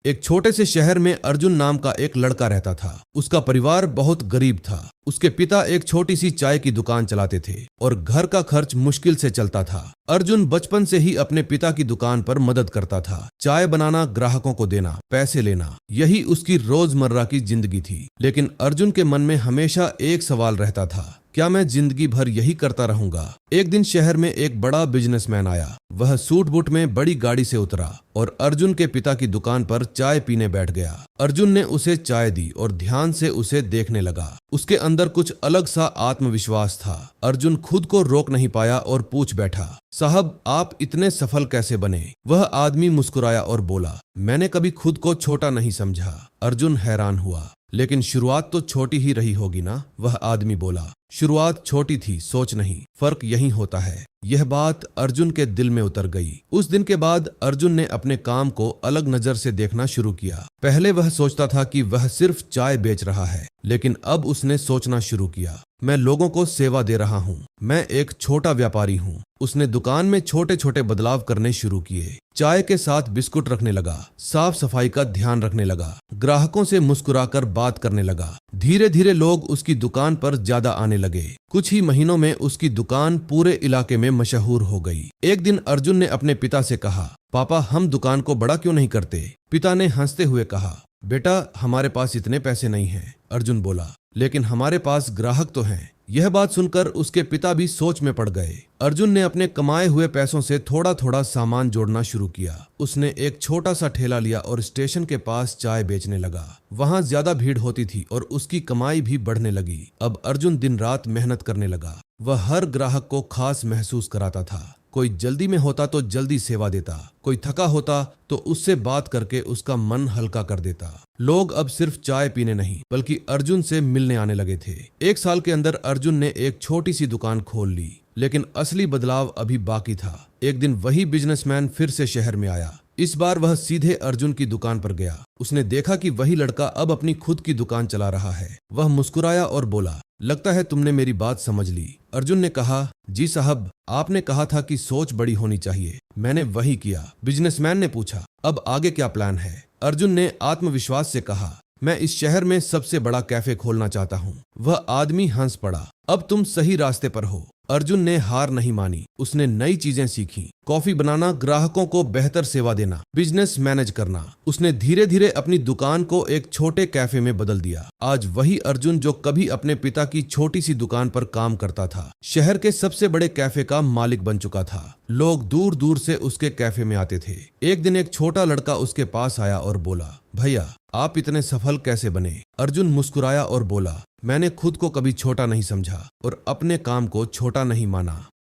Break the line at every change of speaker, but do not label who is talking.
एक छोटे से शहर में अर्जुन नाम का एक लड़का रहता था। उसका परिवार बहुत गरीब था। उसके पिता एक छोटी सी चाय की दुकान चलाते थे और घर का खर्च मुश्किल से चलता था। अर्जुन बचपन से ही अपने पिता की दुकान पर मदद करता था। चाय बनाना, ग्राहकों को देना, पैसे लेना, यही उसकी रोजमर्रा की जिंदगी थी। लेकिन अर्जुन के मन में हमेशा एक सवाल रहता था, क्या मैं जिंदगी भर यही करता रहूंगा? एक दिन शहर में एक बड़ा बिजनेसमैन आया। वह सूट बूट में बड़ी गाड़ी से उतरा और अर्जुन के पिता की दुकान पर चाय पीने बैठ गया। अर्जुन ने उसे चाय दी और ध्यान से उसे देखने लगा। उसके अंदर कुछ अलग सा आत्मविश्वास था। अर्जुन खुद को रोक नहीं पाया और पूछ बैठा, साहब आप इतने सफल कैसे बने? वह आदमी मुस्कुराया और बोला, मैंने कभी खुद को छोटा नहीं समझा। अर्जुन हैरान हुआ, लेकिन शुरुआत तो छोटी ही रही होगी ना? वह आदमी बोला, शुरुआत छोटी थी, सोच नहीं, फर्क यही होता है। यह बात अर्जुन के दिल में उतर गई। उस दिन के बाद अर्जुन ने अपने काम को अलग नजर से देखना शुरू किया। पहले वह सोचता था कि वह सिर्फ चाय बेच रहा है, लेकिन अब उसने सोचना शुरू किया, मैं लोगों को सेवा दे रहा हूँ, मैं एक छोटा व्यापारी हूँ। उसने दुकान में छोटे छोटे बदलाव करने शुरू किए। चाय के साथ बिस्कुट रखने लगा, साफ सफाई का ध्यान रखने लगा, ग्राहकों से मुस्कुराकर बात करने लगा। धीरे धीरे लोग उसकी दुकान पर ज्यादा आने लगे। कुछ ही महीनों में उसकी दुकान पूरे इलाके में मशहूर हो गई। एक दिन अर्जुन ने अपने पिता से कहा, पापा हम दुकान को बड़ा क्यों नहीं करते? पिता ने हंसते हुए कहा, बेटा हमारे पास इतने पैसे नहीं हैं। अर्जुन बोला, लेकिन हमारे पास ग्राहक तो हैं। यह बात सुनकर उसके पिता भी सोच में पड़ गए। अर्जुन ने अपने कमाए हुए पैसों से थोड़ा थोड़ा सामान जोड़ना शुरू किया। उसने एक छोटा सा ठेला लिया और स्टेशन के पास चाय बेचने लगा। वहां ज्यादा भीड़ होती थी और उसकी कमाई भी बढ़ने लगी। अब अर्जुन दिन रात मेहनत करने लगा। वह हर ग्राहक को खास महसूस कराता था। कोई जल्दी में होता तो जल्दी सेवा देता, कोई थका होता तो उससे बात करके उसका मन हल्का कर देता। लोग अब सिर्फ चाय पीने नहीं बल्कि अर्जुन से मिलने आने लगे थे। एक साल के अंदर अर्जुन ने एक छोटी सी दुकान खोल ली, लेकिन असली बदलाव अभी बाकी था। एक दिन वही बिजनेसमैन फिर से शहर में आया। इस बार वह सीधे अर्जुन की दुकान पर गया। उसने देखा कि वही लड़का अब अपनी खुद की दुकान चला रहा है। वह मुस्कुराया और बोला, लगता है तुमने मेरी बात समझ ली। अर्जुन ने कहा, जी साहब, आपने कहा था कि सोच बड़ी होनी चाहिए, मैंने वही किया। बिजनेसमैन ने पूछा, अब आगे क्या प्लान है? अर्जुन ने आत्मविश्वास से कहा, मैं इस शहर में सबसे बड़ा कैफे खोलना चाहता हूँ। वह आदमी हंस पड़ा, अब तुम सही रास्ते पर हो। अर्जुन ने हार नहीं मानी। उसने नई चीजें सीखी, कॉफी बनाना, ग्राहकों को बेहतर सेवा देना, बिजनेस मैनेज करना। उसने धीरे धीरे अपनी दुकान को एक छोटे कैफे में बदल दिया। आज वही अर्जुन जो कभी अपने पिता की छोटी सी दुकान पर काम करता था, शहर के सबसे बड़े कैफे का मालिक बन चुका था। लोग दूर दूर से उसके कैफे में आते थे। एक दिन एक छोटा लड़का उसके पास आया और बोला, भैया आप इतने सफल कैसे बने? अर्जुन मुस्कुराया और बोला, मैंने खुद को कभी छोटा नहीं समझा और अपने काम को छोटा नहीं माना।